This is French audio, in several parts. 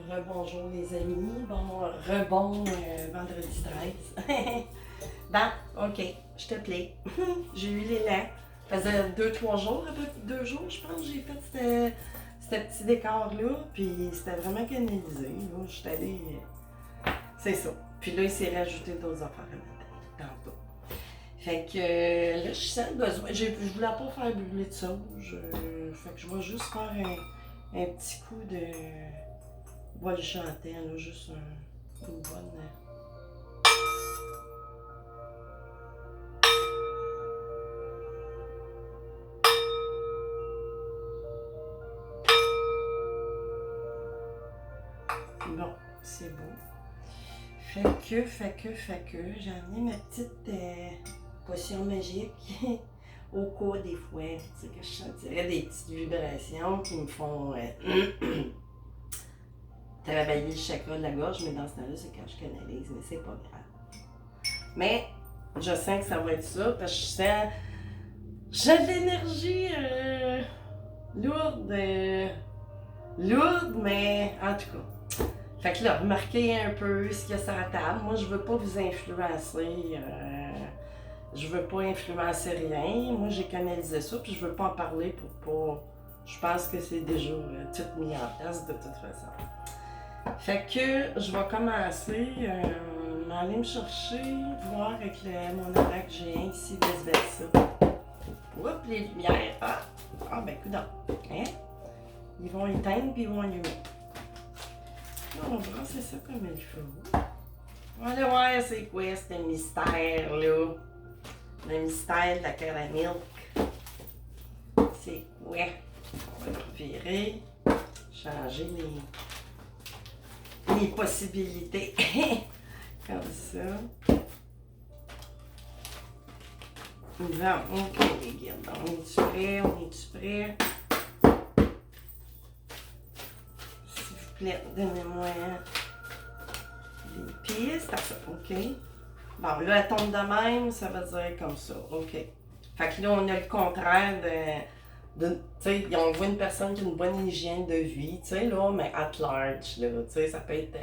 Rebonjour les amis, rebon vendredi 13. Bon, ok, je te plais. J'ai eu l'élan. Ça faisait 2-3 jours, un peu 2 jours, je pense, j'ai fait ce petit décor-là, puis c'était vraiment canalisé. Là, je suis allée. C'est ça. Puis là, il s'est rajouté d'autres affaires à matin, tantôt. Fait que là, je sens le besoin. Je voulais pas faire brûler de sauge. Fait que je vais juste faire un petit coup de bol chantant, là, juste une bonne. Bon, c'est beau. Fait que, j'ai amené ma petite potion magique au cas des fois, tu sais, que je sentirais des petites vibrations qui me font travailler le chakra de la gorge, mais dans ce temps-là, c'est quand je canalise, mais c'est pas grave. Mais je sens que ça va être ça, parce que j'ai de l'énergie lourde, lourde, mais en tout cas. Fait que là, remarquez un peu ce qu'il y a sur la table. Moi, je veux pas vous influencer. Je veux pas influencer rien. Moi, j'ai canalisé ça, puis je veux pas en parler pour pas. Je pense que c'est déjà tout mis en place de toute façon. Fait que je vais commencer. Aller me chercher, voir avec mon oracle géant ici, vice-versa. Oups, les lumières. Ah ben, coudonc. Hein? Ils vont éteindre, puis ils vont allumer. Là, on va brasser ça comme il faut. On va aller voir c'est quoi ce mystère-là. Le mystère de la caramel. C'est quoi? On va le revirer. Changer les possibilités. Comme ça. Bon, ok, regarde. On est-tu prêt? On est-tu prêt? Donnez-moi des pistes. OK. Bon, là, elle tombe de même, ça veut dire comme ça. OK. Fait que là, on a le contraire de tu sais, on voit une personne qui a une bonne hygiène de vie, tu sais, là, mais at large, là, tu sais, ça peut être, tu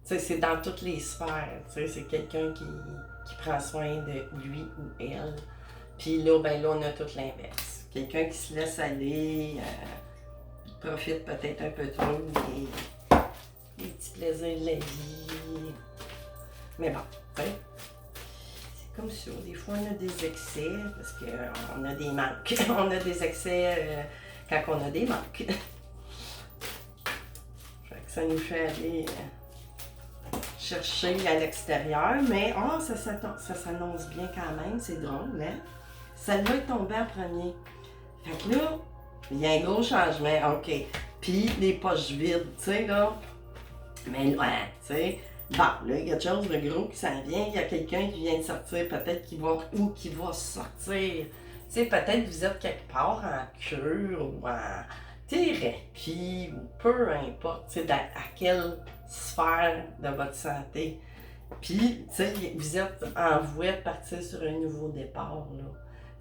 sais, c'est dans toutes les sphères, tu sais, c'est quelqu'un qui prend soin de lui ou elle. Puis là, ben là, on a tout l'inverse. Quelqu'un qui se laisse aller, profite peut-être un peu trop des petits plaisirs de la vie. Mais bon, hein? C'est comme ça. Des fois, on a des excès parce qu'on a des manques. On a des excès quand on a des manques. Fait que ça nous fait aller chercher à l'extérieur. Mais ça s'annonce bien quand même. C'est drôle, hein? Celle-là est tombée en premier. Fait que là, il y a un gros changement, OK. Puis les poches vides, tu sais, là. Mais ouais, tu sais. Bon, là, il y a quelque chose de gros qui s'en vient. Il y a quelqu'un qui vient de sortir, peut-être qui va sortir. Tu sais, peut-être vous êtes quelque part en cure ou en thérapie ou peu importe, tu sais, à quelle sphère de votre santé. Puis, tu sais, vous êtes en voie de partir sur un nouveau départ, là.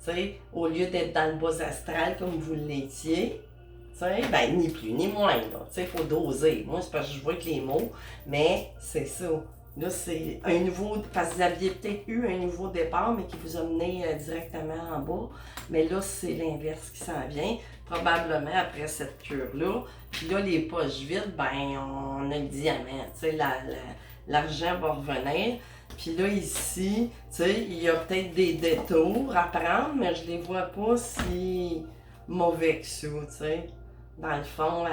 Tu sais, au lieu d'être dans le bas astral comme vous l'étiez, tu sais, ben, ni plus ni moins, là. Tu sais, il faut doser. Moi, c'est parce que je vois que les mots, mais c'est ça. Là, c'est un nouveau, parce que vous aviez peut-être eu un nouveau départ, mais qui vous a mené directement en bas. Mais là, c'est l'inverse qui s'en vient, probablement après cette cure-là. Puis là, les poches vides, ben, on a le diamant. Tu sais, l'argent va revenir. Puis là, ici, tu sais, il y a peut-être des détours à prendre, mais je les vois pas si mauvais que ça, tu sais. Dans le fond,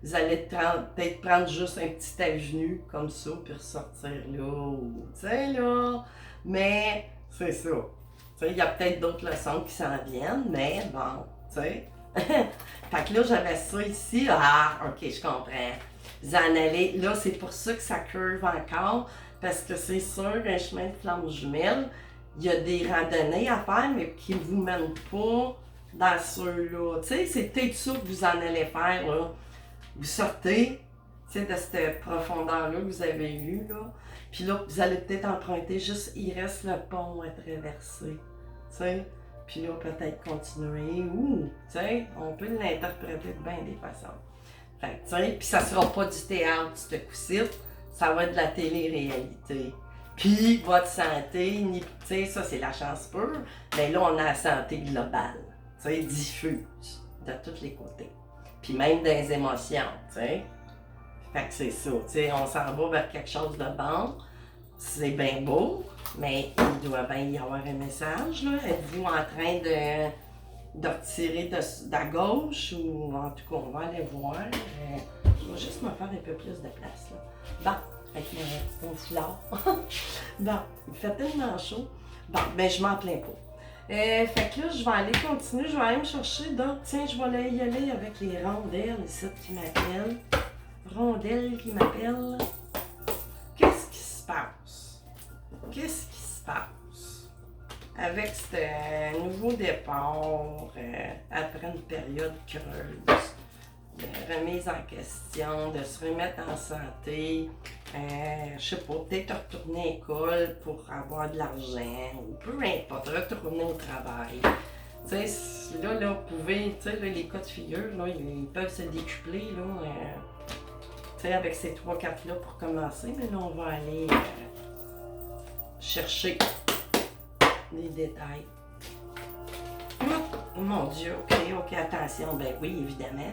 vous allez peut-être prendre juste un petit avenue comme ça, puis ressortir là, ou, tu sais, là. Mais, c'est ça. Tu sais, il y a peut-être d'autres leçons qui s'en viennent, mais bon, tu sais. Fait que là, j'avais ça ici. Ah, OK, je comprends. Vous en allez, là, c'est pour ça que ça curve encore, parce que c'est sûr qu'un chemin de flamme jumelle, il y a des randonnées à faire, mais qui ne vous mènent pas dans ceux-là. Tu sais, c'est peut-être ça que vous en allez faire, là. Vous sortez, tu sais, de cette profondeur-là que vous avez eue, là. Puis là, vous allez peut-être emprunter juste, il reste le pont à traverser, tu sais. Puis là, peut-être continuer, ou, tu sais, on peut l'interpréter de bien des façons. Fait que, tu sais, puis ça sera pas du théâtre, ce coup-ci, ça va être de la télé-réalité. Puis votre santé, tu sais, ça c'est la chance pure, mais là on a la santé globale, tu sais, diffuse de tous les côtés. Puis même des émotions, tu sais. Fait que c'est ça, tu sais, on s'en va vers quelque chose de bon, c'est bien beau, mais il doit bien y avoir un message, là. Êtes-vous en train de retirer de la gauche ou en tout cas, on va aller voir. Je vais juste me faire un peu plus de place, là. Bon, avec mon foulard. Bon, il fait tellement chaud. Bon, ben je m'en plains pas. Fait que là, je vais aller continuer, je vais aller me chercher d'autres. Tiens, je vais aller y aller avec les rondelles ici qui m'appellent. Rondelles qui m'appellent. Qu'est-ce qui se passe? Qu'est-ce qui se passe? Avec ce nouveau départ, après une période creuse, de remise en question, de se remettre en santé, je sais pas, peut-être retourner à l'école pour avoir de l'argent, ou peu importe, retourner au travail. Tu sais, là, vous pouvez, tu sais, les cas de figure, là, ils peuvent se décupler, là, tu sais, avec ces 3 cartes-là pour commencer, mais là, on va aller chercher les détails. Oh mon Dieu, ok, attention, ben oui, évidemment.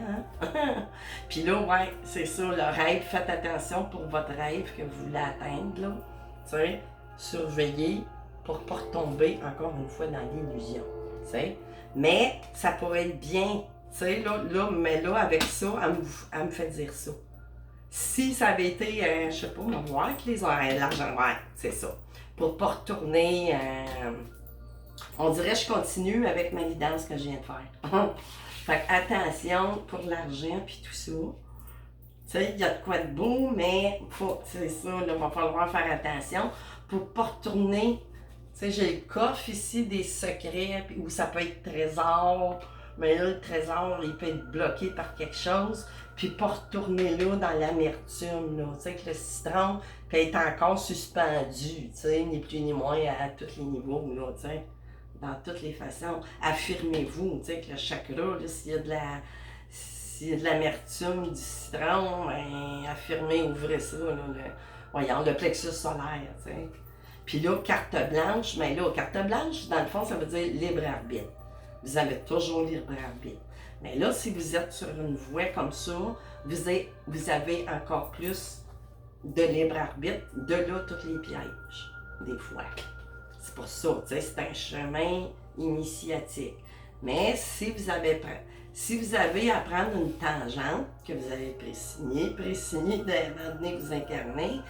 Hein? Puis là, ouais, c'est ça, le rêve, faites attention pour votre rêve que vous voulez atteindre, là. Tu sais, surveillez pour ne pas retomber encore une fois dans l'illusion, tu sais. Mais ça pourrait être bien, tu sais, mais là, avec ça, elle me fait dire ça. Si ça avait été, je sais pas, on va voir avec les oreilles, l'argent, ouais, c'est ça. Pour ne pas retourner... on dirait que je continue avec ma guidance que je viens de faire. Fait que attention pour l'argent puis tout ça. Tu sais, il y a de quoi de beau, mais c'est ça, là, il va falloir faire attention pour ne pas retourner. Tu sais, j'ai le coffre ici des secrets où ça peut être trésor, mais là, le trésor, il peut être bloqué par quelque chose, puis pas retourner là dans l'amertume, là. Tu sais, que le citron peut être encore suspendu, tu sais, ni plus ni moins à tous les niveaux, là, tu sais. Dans toutes les façons. Affirmez-vous, tu sais, que le chakra, là, s'il y a de l'amertume du citron, ben, affirmez, ouvrez ça, là, voyons, le plexus solaire, tu sais. Puis là, carte blanche, mais là, carte blanche, dans le fond, ça veut dire libre arbitre. Vous avez toujours libre arbitre. Mais là, si vous êtes sur une voie comme ça, vous avez encore plus de libre arbitre, de là, tous les pièges, des fois. C'est pour ça, tu sais, c'est un chemin initiatique. Mais si vous avez à prendre une tangente que vous avez pré-signée d'avant de vous incarner,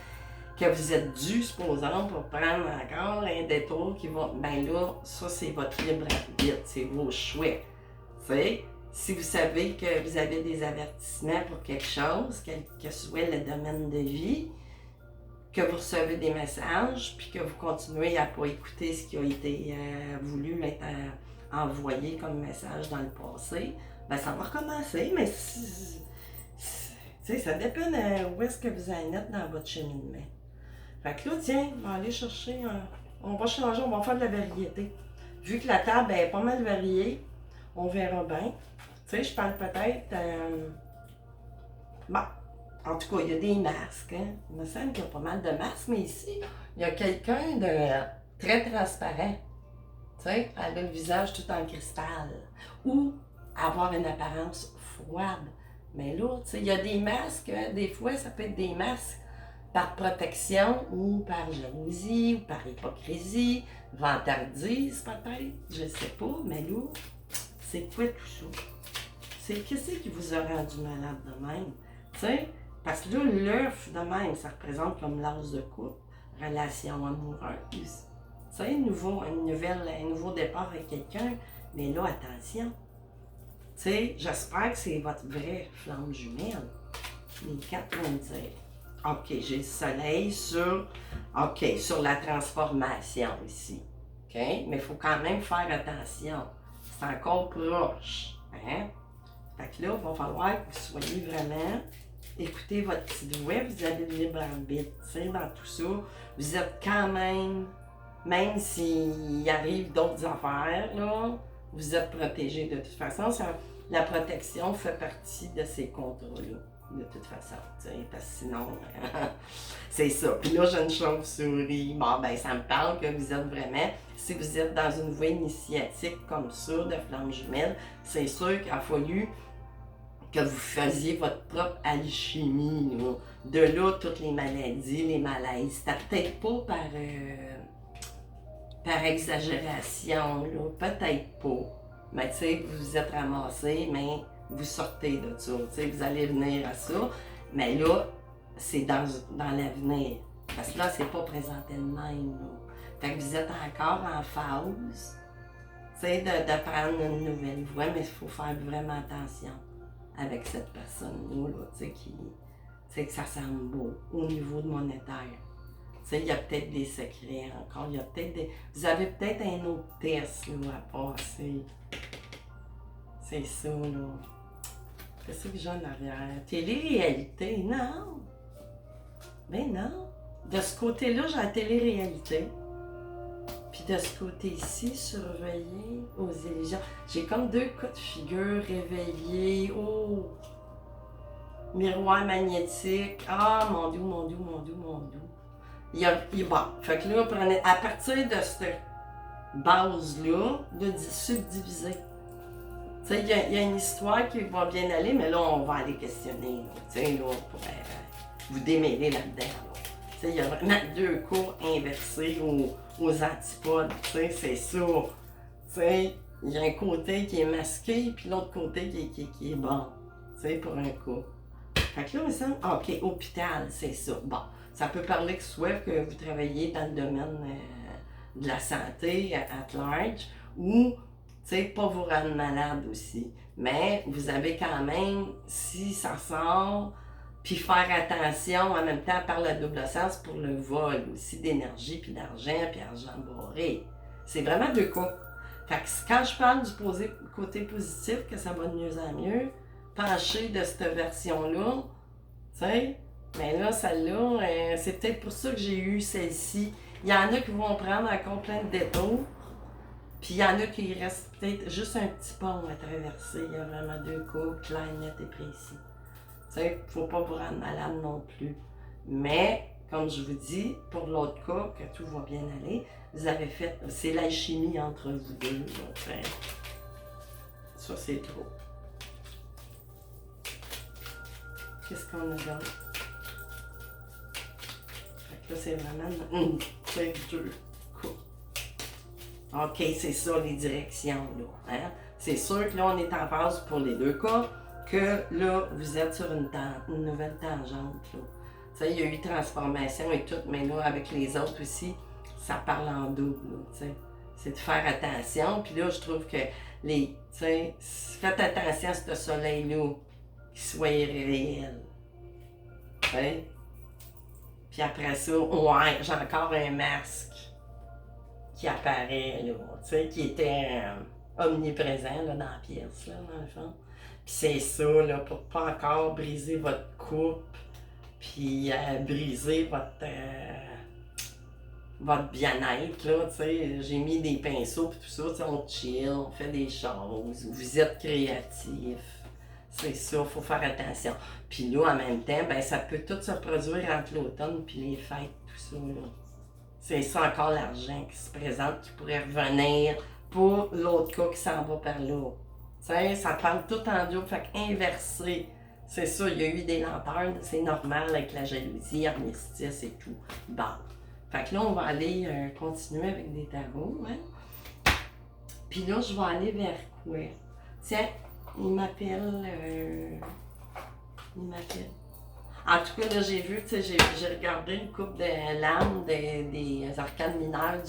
que vous êtes dû, supposons, pour prendre encore un détour qui va, ben là, ça c'est votre libre arbitre, c'est vos choix. Tu sais, si vous savez que vous avez des avertissements pour quelque chose, quel que soit le domaine de vie, que vous recevez des messages, puis que vous continuez à ne pas écouter ce qui a été voulu être envoyé comme message dans le passé, ben ça va recommencer, mais ça dépend où est-ce que vous en êtes dans votre cheminement. Fait que là, tiens, on va aller chercher, on va changer, on va faire de la variété. Vu que la table est pas mal variée, on verra bien. Tu sais, je parle peut-être... bon. En tout cas, il y a des masques. Hein? Il me semble qu'il y a pas mal de masques, mais ici, il y a quelqu'un de très transparent. Tu sais, elle a le visage tout en cristal. Ou avoir une apparence froide. Mais là, tu sais, il y a des masques, des fois, ça peut être des masques par protection ou par jalousie ou par hypocrisie, vantardise peut-être, je sais pas, mais là, c'est quoi tout ça? C'est qu'est-ce qui vous a rendu malade de même? Tu sais, parce que là, l'œuf de même, ça représente comme l'as de couple, relation amoureuse. Tu sais, un nouveau départ avec quelqu'un, mais là, attention. Tu sais, j'espère que c'est votre vraie flamme jumelle. Les 4 vont me dire. OK, j'ai le soleil sur la transformation ici. OK? Mais il faut quand même faire attention. C'est encore proche. Hein? Fait que là, il va falloir que vous soyez vraiment... Écoutez votre petite voix, vous avez le libre arbitre, tu sais, dans tout ça. Vous êtes quand même s'il arrive d'autres affaires, là, vous êtes protégé de toute façon. la protection fait partie de ces contrats-là, de toute façon, parce que sinon, c'est ça. Puis là, j'ai une chauve-souris. Bon, ben, ça me parle que vous êtes vraiment, si vous êtes dans une voie initiatique comme ça, de flamme jumelle, c'est sûr qu'il a fallu que vous faisiez votre propre alchimie, là. De là, toutes les maladies, les malaises. C'était peut-être pas par exagération, là, peut-être pas. Mais tu sais, vous vous êtes ramassé, mais vous sortez de ça. Tu sais, vous allez venir à ça. Mais là, c'est dans l'avenir. Parce que là, c'est pas présenté le même. Là. Fait que vous êtes encore en phase, tu sais, de prendre une nouvelle voie, mais il faut faire vraiment attention avec cette personne-là, là, tu sais, que ça semble beau au niveau de monétaire. Tu sais, il y a peut-être des secrets encore, il y a peut-être des... Vous avez peut-être un autre test, là, à passer. C'est ça, là. Qu'est-ce que j'ai en arrière? Télé-réalité? Non! Ben non! De ce côté-là, j'ai la télé-réalité. Puis de ce côté-ci, surveiller aux illusions. J'ai comme deux cas de figure réveillés. Oh! Miroir magnétique. Ah, mon Dieu, mon Dieu, mon Dieu, mon Dieu. Bon, fait que là, à partir de cette base-là, de subdiviser. Tu sais, il y a une histoire qui va bien aller, mais là, on va aller questionner. Tu sais, là, on pourrait vous démêler là-dedans. Là. Tu sais, il y a vraiment deux cours inversés aux antipodes. Tu sais, c'est ça. Tu sais, il y a un côté qui est masqué, puis l'autre côté qui est bon. Tu sais, pour un coup. Fait que là, il me semble, OK, hôpital, c'est ça. Bon, ça peut parler que soit que vous travaillez dans le domaine de la santé at large, ou, tu sais, pas vous rendre malade aussi. Mais vous avez quand même, si ça sort, puis faire attention en même temps par le double sens pour le vol aussi d'énergie, puis d'argent, puis argent barré. C'est vraiment deux cas. Fait que quand je parle du côté positif, que ça va de mieux en mieux, pencher de cette version-là, tu sais, mais là, celle-là, c'est peut-être pour ça que j'ai eu celle-ci. Il y en a qui vont prendre encore plein de détours, puis il y en a qui restent peut-être juste un petit pont à traverser. Il y a vraiment deux cas clairs, nets et précis. Tu sais, faut pas vous rendre malade non plus. Mais, comme je vous dis, pour l'autre cas, que tout va bien aller, vous avez fait, c'est l'alchimie entre vous deux. Donc, ça, c'est trop. Qu'est-ce qu'on a d'autre? Fait que là, c'est vraiment deux coups. OK, c'est ça, les directions, là. Hein? C'est sûr que là, on est en phase pour les deux cas, que là, vous êtes sur une nouvelle tangente, là. Tu sais, il y a eu transformation et tout, mais là, avec les autres aussi, ça parle en double, là, tu sais. C'est de faire attention, puis là, je trouve que tu sais, faites attention à ce soleil-là, qu'il soit réel. Hein? Puis après ça, ouais, j'ai encore un masque qui apparaît, là, tu sais, qui était omniprésent là, dans la pièce, là, dans le fond. Puis c'est ça, là, pour pas encore briser votre coupe, puis briser votre bien-être, là, tu sais. J'ai mis des pinceaux, puis tout ça, tu sais, on chill, on fait des choses, vous êtes créatif. C'est ça, il faut faire attention. Puis là, en même temps, ben, ça peut tout se produire entre l'automne puis les fêtes, tout ça. Là. C'est ça encore l'argent qui se présente, qui pourrait revenir pour l'autre cas qui s'en va par là. T'sais, ça parle tout en double, fait qu'inversé. C'est ça, il y a eu des lenteurs, c'est normal avec la jalousie, armistice et tout. Bon. Fait que là, on va aller continuer avec des tarots, hein. Puis là, je vais aller vers quoi? Tiens, il m'appelle. En tout cas, là, j'ai vu, tu sais, j'ai regardé une coupe de lames des arcanes mineures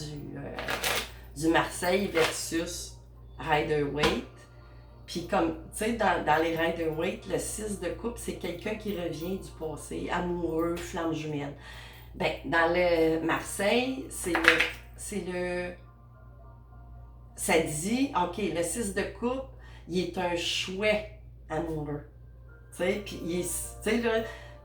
du Marseille versus Rider-Waite. Puis comme, tu sais, dans les Rider-Waite, le 6 de coupe, c'est quelqu'un qui revient du passé, amoureux, flamme jumelle. Ben, dans le Marseille, ça dit, OK, le 6 de coupe, il est un chouette amoureux. Tu sais, puis tu sais, là,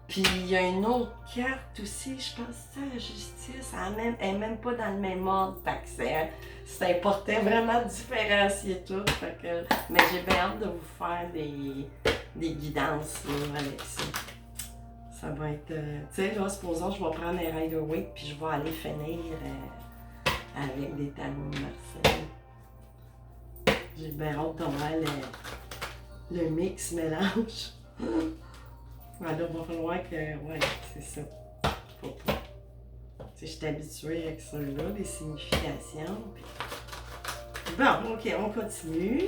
Puis il y a une autre carte aussi, je pense que c'est la justice. Elle n'est même pas dans le même ordre. Fait que c'est important vraiment de différencier tout. Fait que, mais j'ai bien hâte de vous faire des guidances là, avec ça. Ça va être. Tu sais, là, supposons je vais prendre un Rider-Waite puis je vais aller finir avec des talons de Marseille. J'ai bien hâte de voir le mix mélange. Alors, il va falloir que. Ouais, c'est ça. Faut pas. Tu sais, je suis habituée avec ça là, les significations. Puis... Bon, ok, on continue.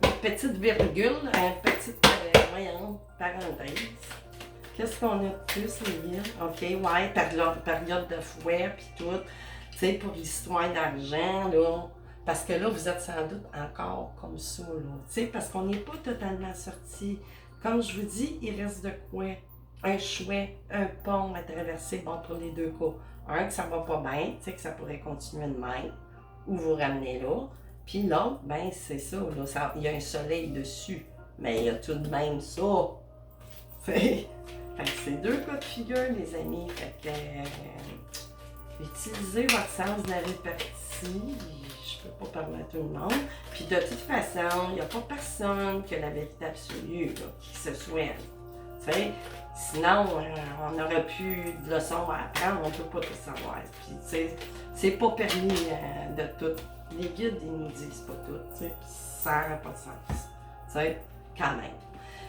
Une petite virgule, une petite, voyons, parenthèse. Qu'est-ce qu'on a de plus, les gars? Ok, ouais, période de fouet, puis tout. Tu sais, pour l'histoire d'argent, là. Parce que là, vous êtes sans doute encore comme ça, là. Tu sais, parce qu'on n'est pas totalement sorti. Comme je vous dis, il reste de quoi? Un chouet, un pont à traverser, bon, pour les deux cas. Un, que ça va pas bien, tu sais, que ça pourrait continuer de même, ou vous ramenez là. Puis l'autre, ben, c'est ça, là, il y a un soleil dessus, mais il y a tout de même ça. Fait que c'est deux cas de figure, les amis. Fait que, utilisez votre sens de la répartie. Je peux pas parler à tout le monde. Puis de toute façon, il n'y a pas personne qui a la vérité absolue, là, qui se souhaite. T'sais, sinon, on n'aurait plus de leçons à apprendre, on ne peut pas tout savoir. Puis, c'est pas permis de tout. Les guides, ils nous disent pas tout, puis ça n'a pas de sens. T'sais, quand même.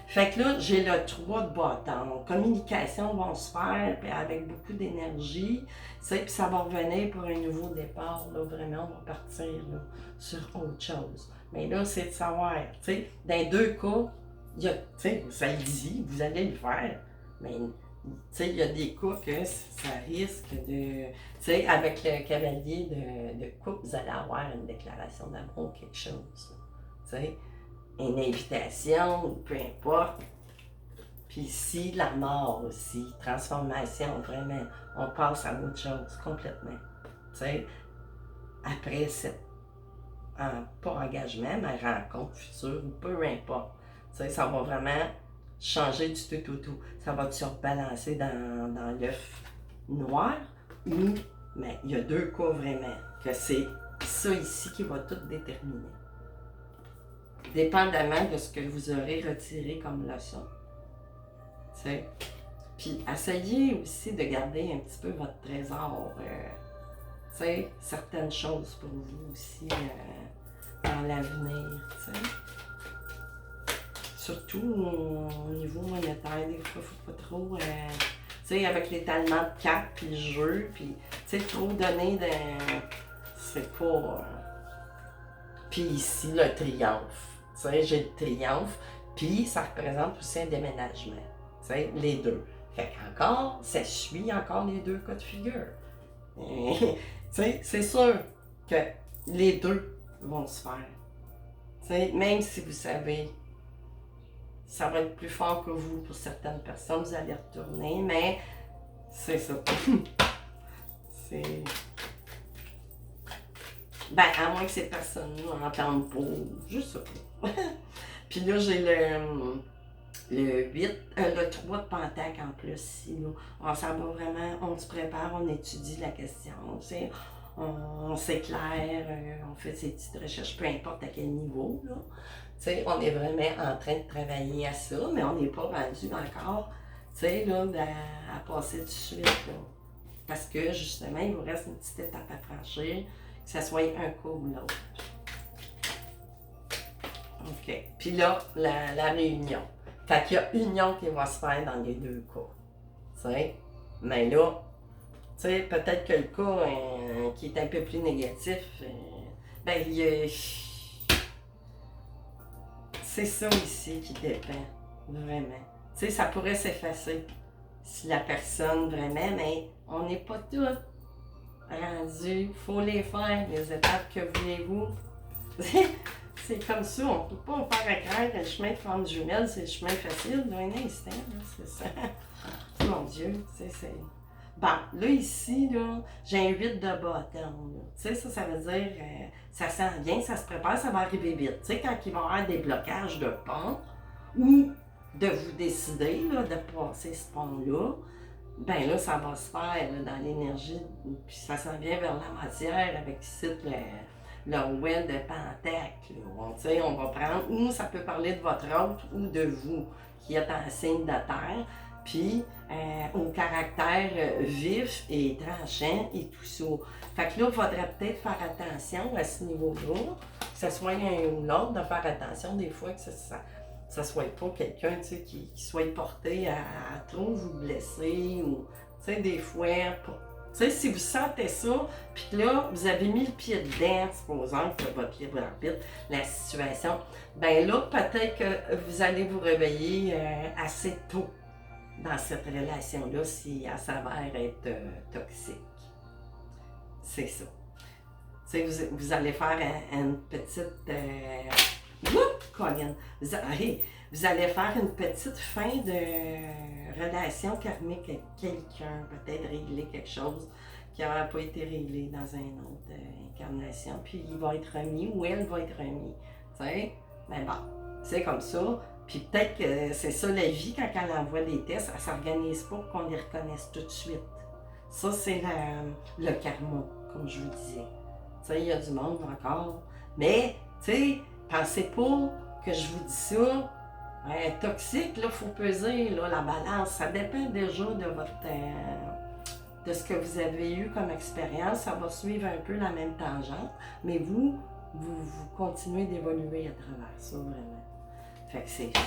Fait que là, j'ai le 3 de bâton. Communication va se faire puis avec beaucoup d'énergie. Puis ça va revenir pour un nouveau départ. Là, vraiment, on va partir là, sur autre chose. Mais là, c'est de savoir. Dans les deux cas, il y a, ça le dit, vous allez le faire. Mais il y a des cas que ça risque de. Avec le cavalier de coupe, vous allez avoir une déclaration d'amour, quelque chose. Une invitation, peu importe. Puis ici, la mort aussi, transformation, vraiment, on passe à autre chose complètement. Après cette, pas engagement, mais rencontre future, peu importe. Ça va vraiment changer du tout au tout. Ça va se rebalancer dans l'œuf noir, mais il y a deux cas vraiment, que c'est ça ici qui va tout déterminer. Dépendamment de ce que vous aurez retiré comme leçon. Puis essayez aussi de garder un petit peu votre trésor. Certaines choses pour vous aussi dans l'avenir. Surtout au niveau monétaire, des fois, il ne faut pas trop. Avec l'étalement de cartes puis le jeu, puis trop donner de. C'est pas. Puis ici, le triomphe. J'ai le triomphe, puis ça représente aussi un déménagement. Les deux. Fait qu'encore, ça suit encore les deux cas de figure. C'est sûr que les deux vont se faire. Même si vous savez, ça va être plus fort que vous pour certaines personnes, vous allez retourner, mais c'est ça. C'est. Ben, à moins que ces personnes-là n'entendent pas, je sais pas. Puis là, j'ai le 8, le 3 de Pentacle en plus ici. Là. On s'en va vraiment, on se prépare, on étudie la question. On s'éclaire, on fait ses petites recherches, peu importe à quel niveau. Là. On est vraiment en train de travailler à ça, mais on n'est pas rendu encore là, à passer tout de suite. Là. Parce que justement, il vous reste une petite étape à franchir. Que ça soit un cas ou l'autre. OK. Puis là, la réunion. Fait qu'il y a union qui va se faire dans les deux cas. Mais là, peut-être que le cas qui est un peu plus négatif, ben, c'est ça ici qui dépend. Vraiment. Ça pourrait s'effacer si la personne vraiment, mais on n'est pas toutes rendu, faut les faire, les étapes que voulez-vous. C'est comme ça, on ne peut pas en faire écrire le chemin de forme jumelle, c'est le chemin facile d'un instant, là, c'est ça. Mon Dieu, c'est. Bon, là ici, là, j'ai un 8 de bâton. Ça veut dire, ça s'en vient, ça se prépare, ça va arriver vite. Quand il va y avoir des blocages de pont, ou de vous décider là, de passer ce pont-là, ben là, ça va se faire là, dans l'énergie, puis ça s'en vient vers la matière avec ici le well de Pentacle. On va prendre, ou ça peut parler de votre autre ou de vous, qui êtes en signe de terre, puis au caractère vif et tranchant et tout ça. Fait que là, il faudrait peut-être faire attention à ce niveau-là, que ce soit un ou l'autre, de faire attention des fois que ça soit pas quelqu'un qui soit porté à trop vous blesser ou des fois, si vous sentez ça, puis que là, vous avez mis le pied dedans, supposons que votre libre arbitre, la situation, ben là, peut-être que vous allez vous réveiller assez tôt dans cette relation-là si elle s'avère être toxique. C'est ça. Vous allez faire une petite... Colin! Vous allez faire une petite fin de relation karmique avec quelqu'un, peut-être régler quelque chose qui n'aurait pas été réglé dans une autre incarnation, puis il va être remis ou elle va être remis. Mais bon, c'est comme ça. Puis peut-être que c'est ça la vie, quand elle envoie des tests, elle ne s'organise pas pour qu'on les reconnaisse tout de suite. Ça, c'est le karma, comme je vous disais. Il y a du monde encore. Mais, pensez pas que je vous dis ça. Toxique, là, il faut peser là, la balance. Ça dépend déjà de votre de ce que vous avez eu comme expérience. Ça va suivre un peu la même tangente, mais vous continuez d'évoluer à travers ça, vraiment. Fait que c'est ça.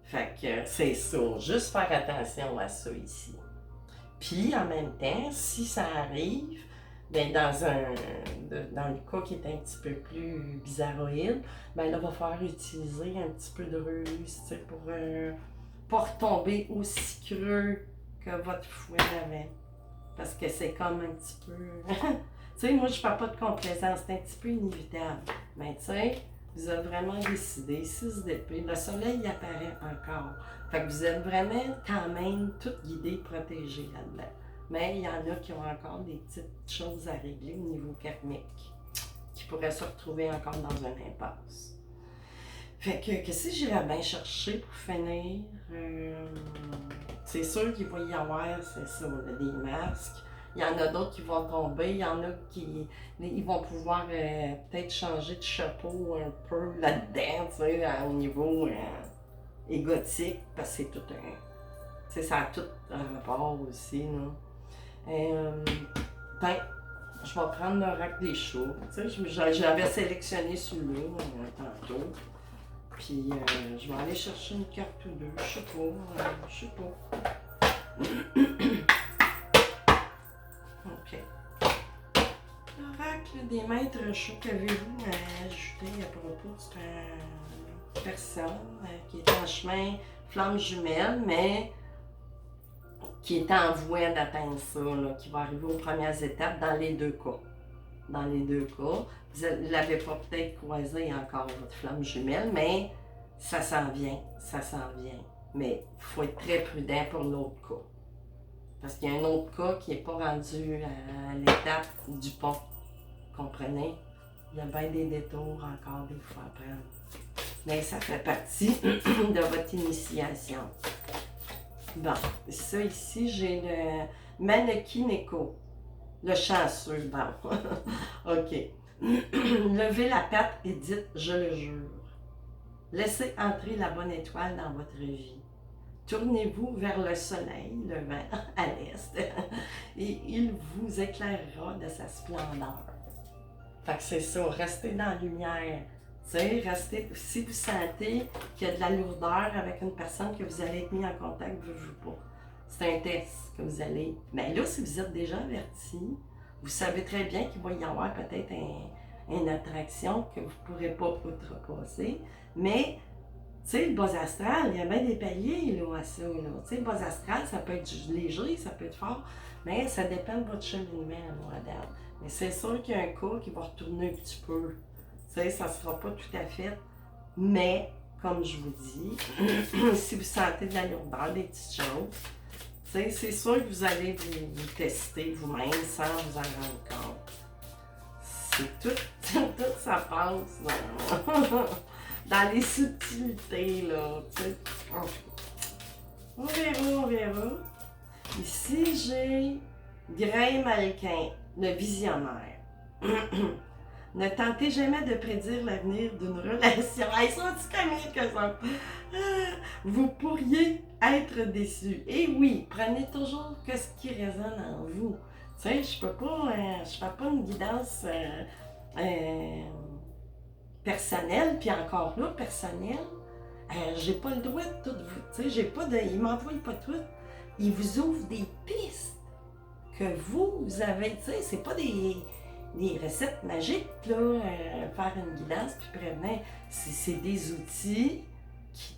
Fait que c'est ça. Juste faire attention à ça ici. Puis, en même temps, si ça arrive, bien, dans le cas qui est un petit peu plus bizarroïde, bien là, il va falloir utiliser un petit peu de ruse, pour pas retomber aussi creux que votre fouet avait. Parce que c'est comme un petit peu... moi, je parle pas de complaisance, c'est un petit peu inévitable. Mais vous avez vraiment décidé, 6 d'épée, le soleil y apparaît encore. Fait que vous êtes vraiment quand même toutes guidées, protégées là-dedans. Mais il y en a qui ont encore des petites choses à régler au niveau karmique, qui pourraient se retrouver encore dans une impasse. Fait que qu'est-ce que j'irais bien chercher pour finir? C'est sûr qu'il va y avoir, c'est ça, des masques. Il y en a d'autres qui vont tomber, il y en a qui ils vont pouvoir peut-être changer de chapeau un peu là-dedans, au niveau égotique, parce que c'est tout un... ça a tout un rapport aussi, là. Je vais prendre le rack des choux. J'avais sélectionné celui-là tantôt. Puis je vais aller chercher une carte ou deux. Je sais pas. OK. L'oracle des maîtres chauds, qu'avez-vous à ajouter à propos de cette personne qui est en chemin flamme jumelle, mais qui est en voie d'atteindre ça, là, qui va arriver aux premières étapes dans les deux cas. Dans les deux cas, vous ne l'avez pas peut-être croisé encore, votre flamme jumelle, mais ça s'en vient, Mais il faut être très prudent pour l'autre cas. Parce qu'il y a un autre cas qui n'est pas rendu à l'étape du pont. Comprenez? Il y a bien des détours encore des fois à prendre. Mais ça fait partie de votre initiation. Bon, ça ici, j'ai le Maneki-Neko, le chanceux, bon. OK. Levez la patte et dites « Je le jure ». Laissez entrer la bonne étoile dans votre vie. Tournez-vous vers le soleil, levant à l'est, et il vous éclairera de sa splendeur. Fait que c'est ça, restez dans la lumière. Restez, si vous sentez qu'il y a de la lourdeur avec une personne que vous allez être mis en contact, vous ne jouez pas. C'est un test que vous allez... Mais là, si vous êtes déjà averti, vous savez très bien qu'il va y avoir peut-être une attraction que vous ne pourrez pas outrepasser. Mais, le bas astral, il y a bien des paliers là, à ça. Le bas astral, ça peut être léger, ça peut être fort, mais ça dépend de votre cheminement, madame. Mais c'est sûr qu'il y a un cas qui va retourner un petit peu. Ça ne sera pas tout à fait, mais comme je vous dis, si vous sentez de la lourdeur, des petites choses, c'est sûr que vous allez vous tester vous-même sans vous en rendre compte. C'est tout, tout ça passe. dans les subtilités, là, tu sais. On verra, on verra. Ici, j'ai Grain Malquin, le visionnaire. Ne tentez jamais de prédire l'avenir d'une relation. Ils sont comiques que ça. Vous pourriez être déçu. Et oui, prenez toujours que ce qui résonne en vous. Tu sais, je fais pas une guidance personnelle, puis encore là, personnelle. J'ai pas le droit de tout vous. Tu sais, ils m'envoient pas tout. Ils vous ouvrent des pistes que vous avez. Tu sais, c'est pas des recettes magiques, là, faire une guidance puis prévenir. C'est des outils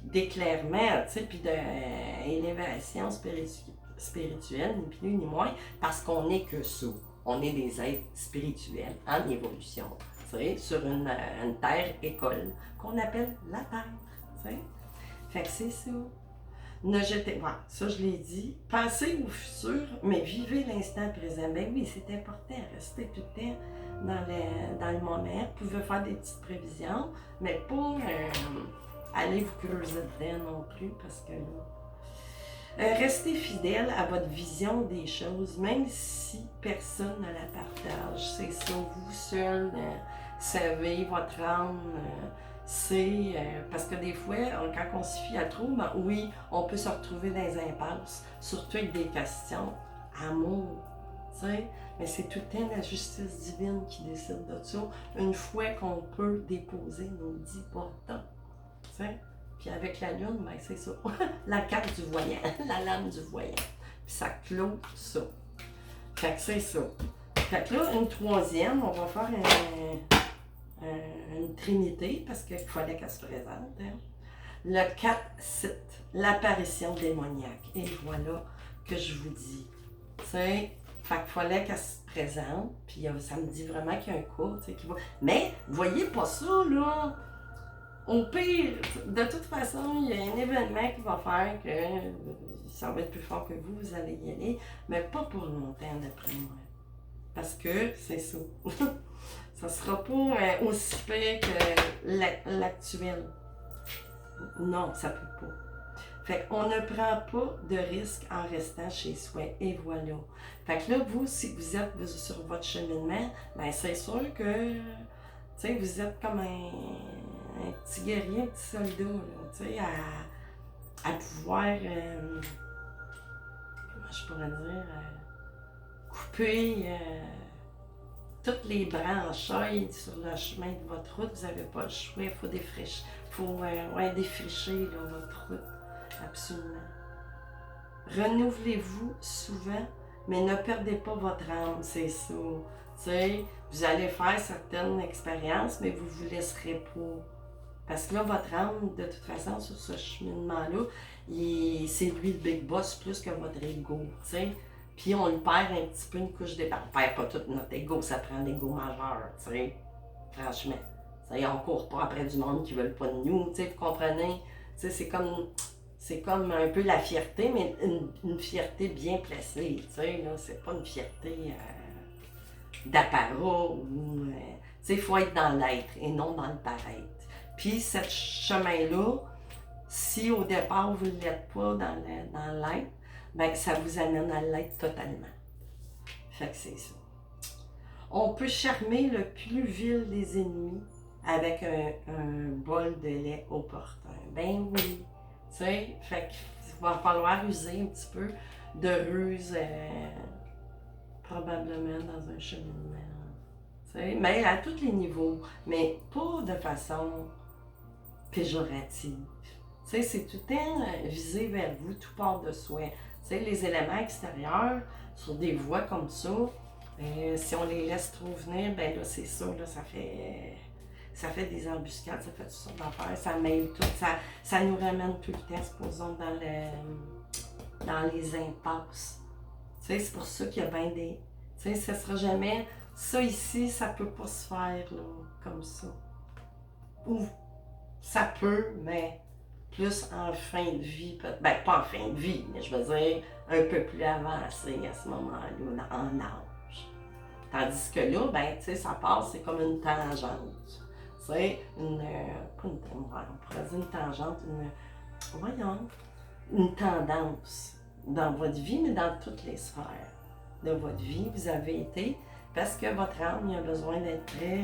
d'éclairement, tu sais, puis d'élévation spirituelle, ni plus ni moins, parce qu'on n'est que ça. On est des êtres spirituels en évolution, tu sais, sur une terre école qu'on appelle la Terre, tu sais. Fait que c'est ça. Ne jetez, voilà, ça je l'ai dit. Pensez au futur, mais vivez l'instant présent. Ben oui, c'est important. Restez tout le temps dans le moment. Vous pouvez faire des petites prévisions, mais pas aller vous creuser dedans non plus, parce que là, restez fidèle à votre vision des choses, même si personne ne la partage. C'est ça, vous seul savez, votre âme. C'est parce que des fois, quand on s'y fie à trop, ben oui, on peut se retrouver dans les impasses, surtout avec des questions amour, tu sais, mais c'est tout le temps la justice divine qui décide de ça, une fois qu'on peut déposer nos 10 portants, tu sais, puis avec la lune, ben c'est ça, la carte du voyant, la lame du voyant, puis ça clôt ça, fait que c'est ça. Fait que là, une troisième, on va faire une trinité, parce qu'il fallait qu'elle se présente. Hein. Le 4 cite l'apparition démoniaque. Et voilà que je vous dis. Tu sais, fait qu'il fallait qu'elle se présente, puis ça me dit vraiment qu'il y a un cours, tu sais, qui va. Mais, voyez pas ça, là. Au pire, de toute façon, il y a un événement qui va faire que ça va être plus fort que vous, vous allez y aller, mais pas pour longtemps, d'après moi. Parce que c'est ça. Ça sera pas aussi pire que l'actuel. Non, ça peut pas. Fait qu'on ne prend pas de risque en restant chez soi. Et voilà. Fait que là, vous, si vous êtes sur votre cheminement, ben c'est sûr que, tu sais, vous êtes comme un petit guerrier, un petit soldat, là, tu sais, à pouvoir, comment je pourrais dire, couper toutes les branches sur le chemin de votre route. Vous n'avez pas le choix, il faut défricher. Défricher là, votre route. Absolument. Renouvelez-vous souvent, mais ne perdez pas votre âme, c'est ça. T'sais, vous allez faire certaines expériences, mais vous ne vous laisserez pas. Parce que là, votre âme, de toute façon, sur ce cheminement-là, c'est lui le big boss plus que votre ego. T'sais. Puis on lui perd un petit peu une couche d'épargne. On perd pas tout notre ego, ça prend l'ego majeur, tu sais. Franchement. T'sais, on court pas après du monde qui veulent pas de nous, tu sais, vous comprenez? Tu sais, c'est comme un peu la fierté, mais une fierté bien placée, tu sais, là. C'est pas une fierté d'apparat ou... tu sais, il faut être dans l'être et non dans le paraître. Puis, ce chemin-là, si au départ vous ne l'êtes pas dans l'être, ben, ça vous amène à l'être totalement. Fait que c'est ça. On peut charmer le plus vil des ennemis avec un bol de lait opportun. Ben oui. Tu sais, fait qu'il va falloir user un petit peu de ruse, probablement dans un cheminement. Tu sais, mais à tous les niveaux, mais pas de façon péjorative. Tu sais, c'est tout le temps visé vers vous, tout part de soi. Tu sais, les éléments extérieurs, sur des voies comme ça, si on les laisse trop venir, ben là, c'est ça, là, ça fait des embuscades, ça fait toutes sortes d'affaires, ça mêle tout, ça nous ramène tout le temps, supposons, dans les impasses. Tu sais, c'est pour ça qu'il y a bien des... Tu sais, ça sera jamais... Ça ici, ça peut pas se faire, là, comme ça. Ou ça peut, mais... plus en fin de vie, ben pas en fin de vie, mais je veux dire un peu plus avancé à ce moment-là, en âge. Tandis que là, ben tu sais, ça passe, c'est comme une tangente. tu sais, pas une, on pourrait dire une tangente, voyons, une tendance dans votre vie, mais dans toutes les sphères de votre vie. Vous avez été, parce que votre âme, il a besoin d'être très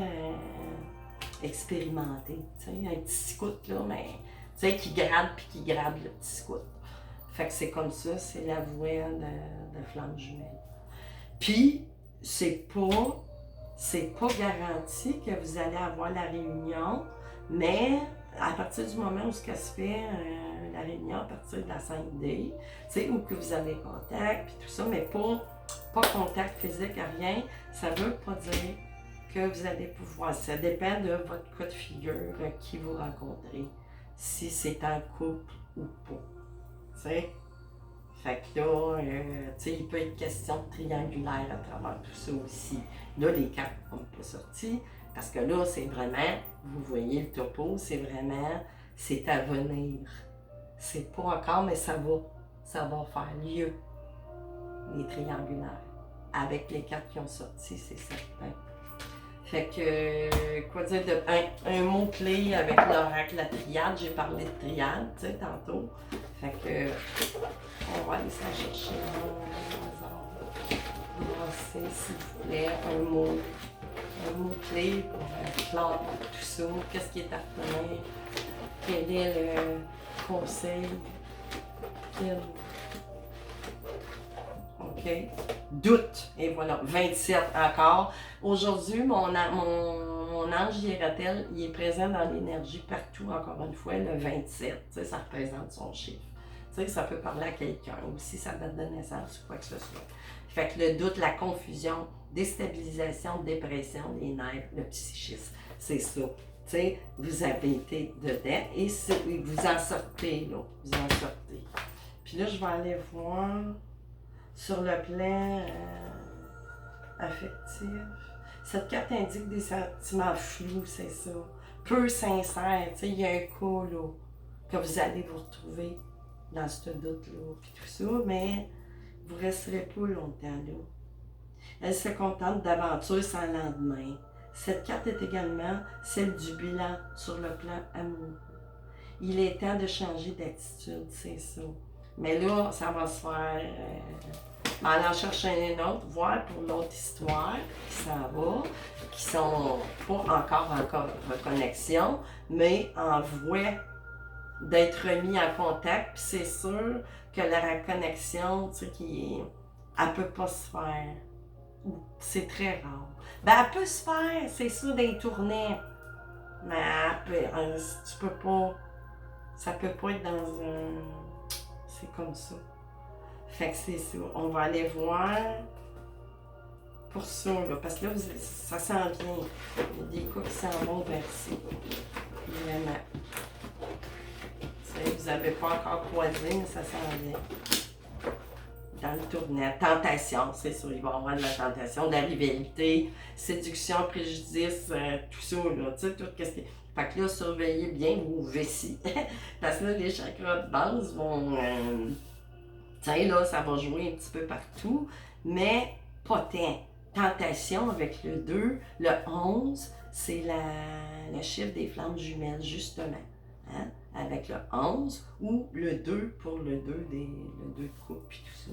expérimenté, tu sais, un petit scout, là, mais, tu sais, qui gratte puis qui gratte le petit scout. Fait que c'est comme ça, c'est la voie de flamme jumelle. Puis, c'est pas garanti que vous allez avoir la réunion, mais à partir du moment où ce que se fait la réunion, à partir de la 5D, tu sais, où que vous avez contact, puis tout ça, mais pas contact physique, rien, ça veut pas dire que vous allez pouvoir. Ça dépend de votre cas de figure, qui vous rencontrez, si c'est en couple ou pas, tu sais. Fait que là, tu sais, il peut être question de triangulaire à travers tout ça aussi. Là, les cartes ne sont pas sorties, parce que là, c'est vraiment, vous voyez le topo, c'est vraiment, c'est à venir. C'est pas encore, mais ça va faire lieu, les triangulaires. Avec les cartes qui ont sorti, c'est certain. Fait que, quoi dire de un mot-clé avec l'oracle, la triade, j'ai parlé de triade, tu sais, tantôt. Fait que, on va aller s'en chercher un hasard. Brasser, s'il vous plaît, un mot-clé pour clore tout ça. Qu'est-ce qui est à retenir? Quel est le conseil? OK. Doute. Et voilà. 27 encore. Aujourd'hui, mon ange Hiératel, il est présent dans l'énergie partout, encore une fois, le 27. Tu sais, ça représente son chiffre. Tu sais, ça peut parler à quelqu'un, aussi sa date de naissance ou quoi que ce soit. Fait que le doute, la confusion, déstabilisation, dépression, les nerfs, le psychisme, c'est ça. Tu sais, vous avez été dedans et vous en sortez, là. Vous en sortez. Puis là, je vais aller voir sur le plan affectif. Cette carte indique des sentiments flous, c'est ça. Peu sincères, tu sais, il y a un cas, là, que vous allez vous retrouver dans ce doute-là, puis tout ça, mais vous ne resterez pas longtemps là. Elle se contente d'aventures sans lendemain. Cette carte est également celle du bilan sur le plan amoureux. Il est temps de changer d'attitude, c'est ça. Mais là, ça va se faire... aller en chercher un autre, voir pour l'autre histoire qui s'en va, qui sont pas encore en reconnexion, mais en voie d'être remis en contact, puis c'est sûr que la reconnexion, tu sais, elle peut pas se faire. C'est très rare. Ben, elle peut se faire, c'est sûr, des tournées, mais tu peux pas, ça peut pas être dans un... C'est comme ça. Fait que c'est ça. On va aller voir pour ça, là, parce que là, ça s'en vient. Il y a des cas qui s'en vont vers ici. Vraiment. Vous n'avez pas encore croisé, mais ça s'en vient. Dans le tournant. Tentation, c'est sûr, il va y avoir de la tentation, de la rivalité, séduction, préjudice, tout ça, là, tu sais, tout ce qui... Fait que là, surveillez bien vos vessies. Parce que là, les chakras de base vont... tu sais, là, ça va jouer un petit peu partout, mais pas tant. Tentation avec le 2, le 11, c'est le chiffre des flammes jumelles, justement. Hein? Avec le 11 ou le 2 pour le 2 de coupe puis tout ça.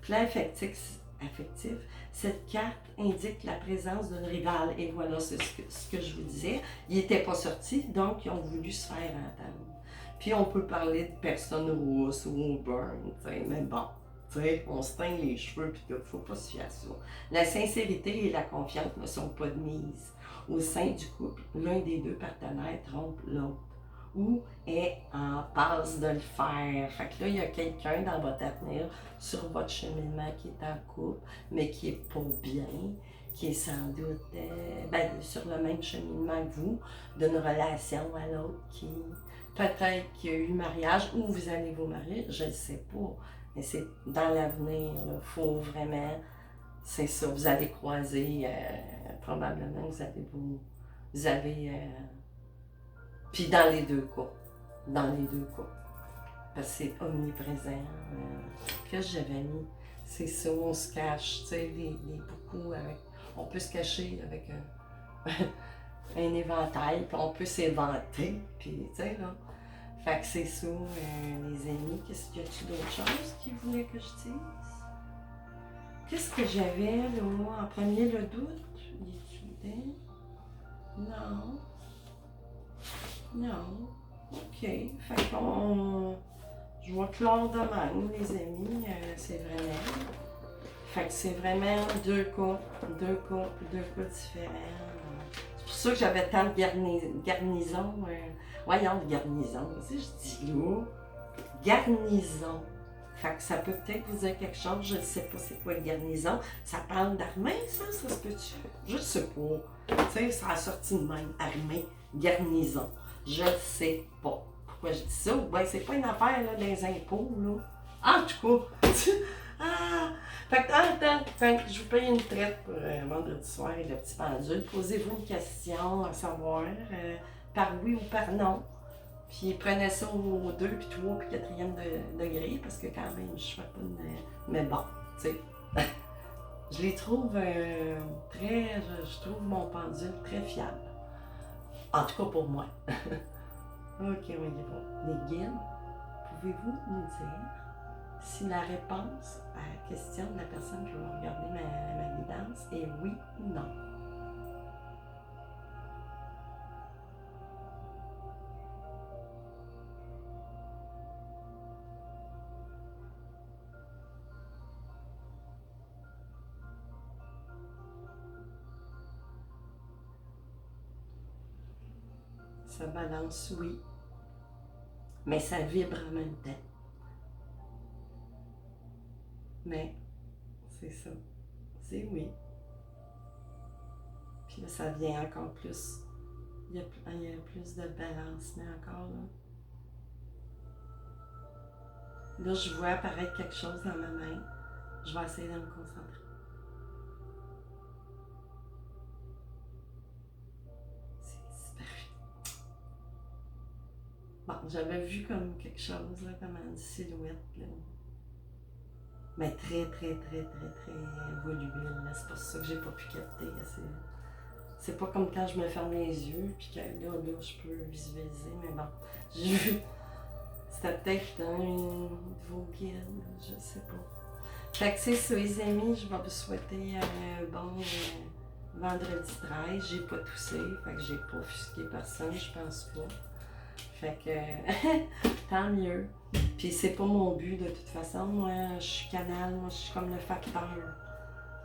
Plan affectif, cette carte indique la présence d'une rivale. Et voilà, c'est ce que je vous disais. Il n'était pas sorti, donc ils ont voulu se faire entendre. Puis on peut parler de personnes rousses ou au burn, mais bon, on se teint les cheveux puis tout, faut pas se fier à ça. La sincérité et la confiance ne sont pas de mise. Au sein du couple, l'un des deux partenaires trompe l'autre ou est en passe de le faire. Fait que là, il y a quelqu'un dans votre avenir, sur votre cheminement qui est en couple, mais qui est pas bien, qui est sans doute sur le même cheminement que vous, d'une relation à l'autre qui peut-être qu'il y a eu mariage ou vous allez vous marier, je ne sais pas. Mais c'est dans l'avenir, il faut vraiment, c'est ça, vous allez croiser, probablement vous avez puis dans les deux cas, parce que c'est omniprésent. Qu'est-ce que j'avais mis? C'est ça, on se cache, tu sais, beaucoup avec, on peut se cacher avec un éventail, puis on peut s'éventer, puis tu sais, là. Fait que c'est ça, les amis. Qu'est-ce qu'il y a-tu d'autres choses qu'ils voulaient que je dise? Qu'est-ce que j'avais, là, en premier, le doute? Il est-tu Non. Non. OK. Fait qu'on... Je vois clore de même, les amis. C'est vraiment... Fait que c'est vraiment deux cas différents. C'est pour ça que j'avais tant de garnison. Voyons, de garnison. Tu sais, je dis là, garnison. Fait que ça peut peut-être vous dire quelque chose. Je ne sais pas c'est quoi le garnison. Ça parle d'armée, ça se peut-tu? Je ne sais pas. Tu sais, ça a sorti de même. Armée, garnison. Je ne sais pas. Pourquoi je dis ça? Ben, c'est pas une affaire là, des impôts, là. En tout cas. Ah! Fait que, je vous paye une traite pour vendredi soir et le petit pendule. Posez-vous une question à savoir par oui ou par non. Puis prenez ça au 2, puis 3, puis 4e degré, parce que quand même, je fais pas une... Mais bon, tu sais. Je les trouve très... Je trouve mon pendule très fiable. En tout cas pour moi. Ok, on y va. Les guides, pouvez-vous nous dire si la réponse à la question de la personne qui va regarder ma guidance est oui ou non? Ça balance oui, mais ça vibre en même temps. Mais c'est ça, c'est oui. Puis là, ça vient encore plus. Il y a plus de balancement encore là. Là, je vois apparaître quelque chose dans ma main. Je vais essayer de me concentrer. C'est super vite. Bon, j'avais vu comme quelque chose, là, comme une silhouette, là. Mais très volubile. C'est pour ça que j'ai pas pu capter. C'est pas comme quand je me ferme les yeux, puis que là, je peux visualiser, mais bon. J'ai vu. C'était peut-être un de vos guides, je sais pas. Fait que c'est ça, les amis, je vais vous souhaiter un bon vendredi 13. J'ai pas toussé, fait que j'ai pas offusqué personne, je pense pas. Fait que tant mieux. Puis c'est pas mon but de toute façon. Moi, je suis canal, moi je suis comme le facteur.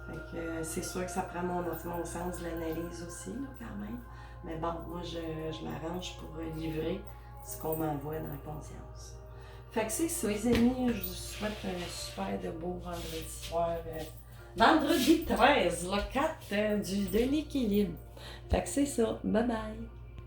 Fait que c'est sûr que ça prend mon sens de l'analyse aussi, là, quand même. Mais bon, moi je m'arrange pour livrer ce qu'on m'envoie dans la conscience. Fait que c'est ça, les amis, je vous souhaite un super de beau vendredi soir. Vendredi 13, le 4 de l'équilibre. Fait que c'est ça. Bye bye!